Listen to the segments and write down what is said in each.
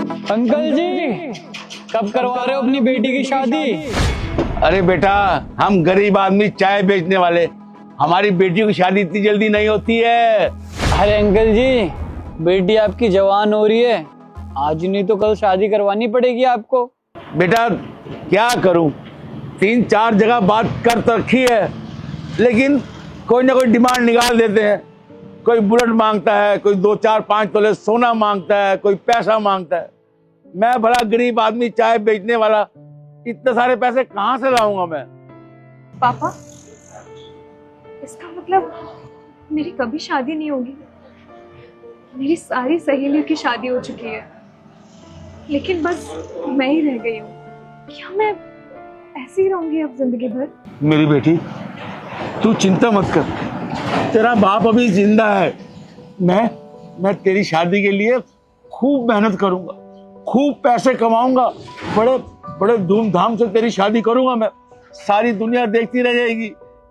Uncle जी, कब करवा रहे हो अपनी बेटी की शादी? अरे बेटा, हम गरीब आदमी चाय बेचने वाले, हमारी बेटी की शादी इतनी जल्दी नहीं होती है। अरे अंकल जी, बेटी आपकी जवान हो रही है, आज नहीं तो कल शादी करवानी पड़ेगी आपको। बेटा क्या करूं, 3-4 जगह बात कर तो रखी है, लेकिन कोई ना कोई डिमांड निकाल देते हैं। कोई बुलेट मांगता है, कोई 2-4-5 तोले सोना मांगता है, कोई पैसा मांगता है। मैं भला गरीब आदमी चाय बेचने वाला इतने सारे पैसे कहाँ से लाऊंगा मैं? पापा, इसका मतलब मेरी कभी शादी नहीं होगी। मेरी सारी सहेलियों की शादी हो चुकी है, लेकिन बस मैं ही रह गई हूँ। क्या मैं ऐसे ही रहूंगी अब जिंदगी भर? मेरी बेटी, तू चिंता मत कर, तेरा बाप अभी जिंदा है। मैं तेरी शादी के लिए खूब मेहनत करूंगा, खूब पैसे कमाऊंगा, बड़े बड़े धूमधाम से तेरी शादी करूंगा मैं। सारी दुनिया देखती रह जाएगी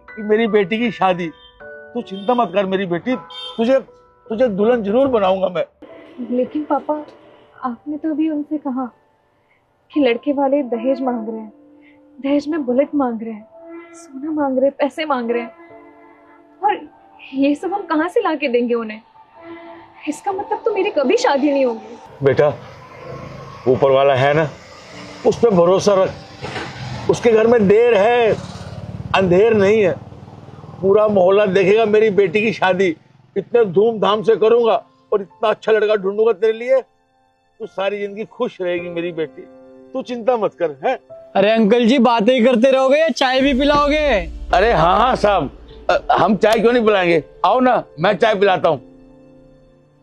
कि मेरी बेटी की शादी। तू चिंता मत कर मेरी बेटी, तुझे दुल्हन जरूर बनाऊंगा मैं। लेकिन पापा, आपने तो अभी उनसे कहा कि लड़के वाले दहेज मांग रहे हैं, दहेज में बुलेट मांग रहे हैं, सोना मांग रहे हैं, पैसे मांग रहे हैं, और ये सब हम कहाँ से लाके देंगे उन्हें? इसका मतलब तो मेरी कभी शादी नहीं होगी। बेटा, ऊपर वाला है ना, उस पर भरोसा रख। उसके घर में देर है, अंधेर नहीं है। पूरा मोहल्ला देखेगा मेरी बेटी की शादी। इतने धूमधाम से करूंगा और इतना अच्छा लड़का ढूंढूंगा तेरे लिए, तू सारी जिंदगी खुश रहेगी मेरी बेटी। तू चिंता मत कर। है अरे अंकल जी, बातें ही करते रहोगे या चाय भी पिलाओगे? अरे हाँ साहब, हम चाय क्यों नहीं पिलाएंगे, आओ ना, मैं चाय पिलाता हूँ।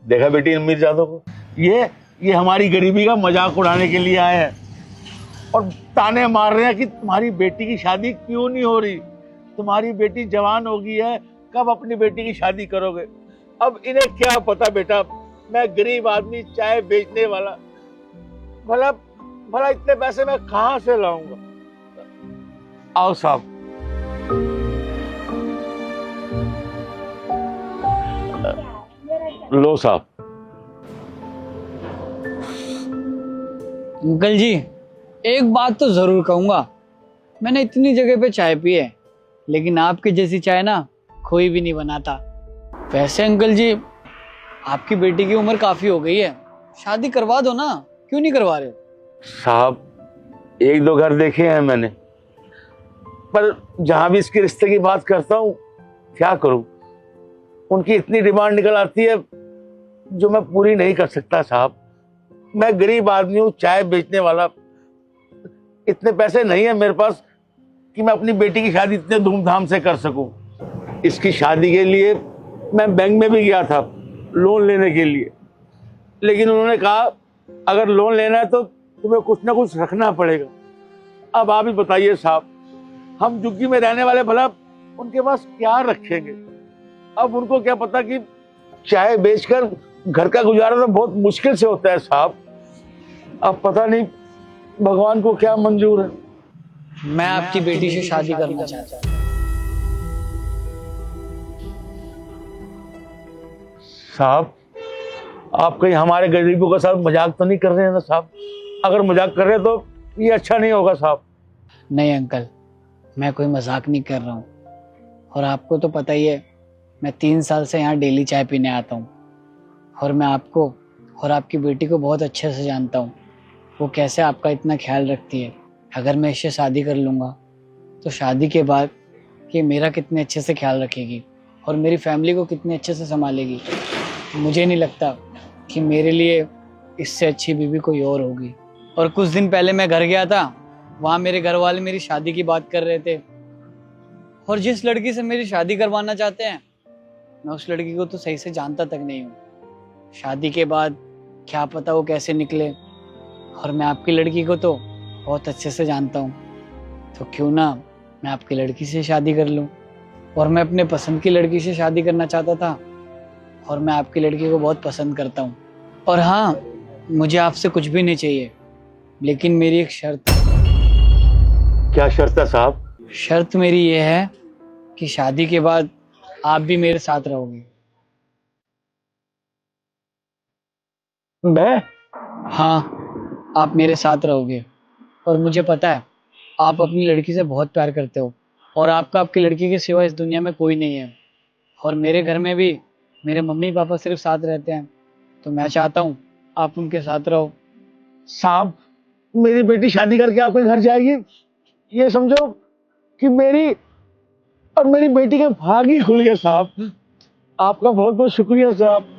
देखा बेटी अमीर जादव को, ये हमारी गरीबी का मजाक उड़ाने के लिए आए हैं और ताने मार रहे हैं कि तुम्हारी बेटी की शादी क्यों नहीं हो रही। तुम्हारी बेटी जवान हो गई है, कब अपनी बेटी की शादी करोगे? अब इन्हें क्या पता बेटा, मैं गरीब आदमी चाय बेचने वाला, भला भला इतने पैसे मैं कहां से लाऊंगा? आओ साहब। लो साहब। अंकल जी, एक बात तो जरूर कहूंगा, मैंने इतनी जगह पे चाय पी है, लेकिन आपकी जैसी चाय ना कोई भी नहीं बनाता। वैसे अंकल जी, आपकी बेटी की उम्र काफी हो गई है, शादी करवा दो ना, क्यों नहीं करवा रहे? साहब, 1-2 घर देखे हैं मैंने, पर जहां भी इसके रिश्ते की बात करता हूँ, क्या करूं, उनकी इतनी डिमांड निकल आती है जो मैं पूरी नहीं कर सकता साहब। मैं गरीब आदमी हूँ, चाय बेचने वाला, इतने पैसे नहीं है मेरे पास कि मैं अपनी बेटी की शादी इतने धूमधाम से कर सकूं। इसकी शादी के लिए मैं बैंक में भी गया था लोन लेने के लिए, लेकिन उन्होंने कहा अगर लोन लेना है तो तुम्हें कुछ ना कुछ रखना पड़ेगा। अब आप ही बताइए साहब, हम झुग्गी में रहने वाले भला उनके पास क्या रखेंगे? अब उनको क्या पता कि चाय बेचकर घर का गुजारा तो बहुत मुश्किल से होता है साहब। अब पता नहीं भगवान को क्या मंजूर है। मैं आपकी बेटी से शादी करना चाहता हूँ। साहब, आप कहीं हमारे गरीबों के साथ मजाक तो नहीं कर रहे हैं ना साहब? अगर मजाक कर रहे हैं तो ये अच्छा नहीं होगा साहब। नहीं अंकल, मैं कोई मजाक नहीं कर रहा हूँ, और आपको तो पता ही है, मैं 3 साल से यहाँ डेली चाय पीने आता हूँ, और मैं आपको और आपकी बेटी को बहुत अच्छे से जानता हूँ, वो कैसे आपका इतना ख्याल रखती है। अगर मैं इससे शादी कर लूँगा तो शादी के बाद ये मेरा कितने अच्छे से ख्याल रखेगी और मेरी फैमिली को कितने अच्छे से संभालेगी। मुझे नहीं लगता कि मेरे लिए इससे अच्छी बीवी कोई और होगी। और कुछ दिन पहले मैं घर गया था, वहाँ मेरे घर वाले मेरी शादी की बात कर रहे थे, और जिस लड़की से मेरी शादी करवाना चाहते हैं, मैं उस लड़की को तो सही से जानता तक नहीं हूँ। शादी के बाद क्या पता वो कैसे निकले, और मैं आपकी लड़की को तो बहुत अच्छे से जानता हूँ, तो क्यों ना मैं आपकी लड़की से शादी कर लूँ। और मैं अपने पसंद की लड़की से शादी करना चाहता था, और मैं आपकी लड़की को बहुत पसंद करता हूँ। और हाँ, मुझे आपसे कुछ भी नहीं चाहिए, लेकिन मेरी एक शर्त है। क्या शर्त है साहब? शर्त मेरी ये है कि शादी के बाद आप भी मेरे साथ रहोगे। मैं? हाँ, आप मेरे साथ रहोगे। और मुझे पता है आप अपनी लड़की से बहुत प्यार करते हो और आपका आपकी लड़की के सिवा इस दुनिया में कोई नहीं है। और मेरे घर में भी मेरे मम्मी पापा सिर्फ साथ रहते हैं, तो मैं चाहता हूँ आप उनके साथ रहो। साहब, मेरी बेटी शादी करके आपके घर जाएगी, ये समझो कि मेरी और मेरी बेटी का भाग ही खुल गया साहब। आपका बहुत बहुत शुक्रिया साहब।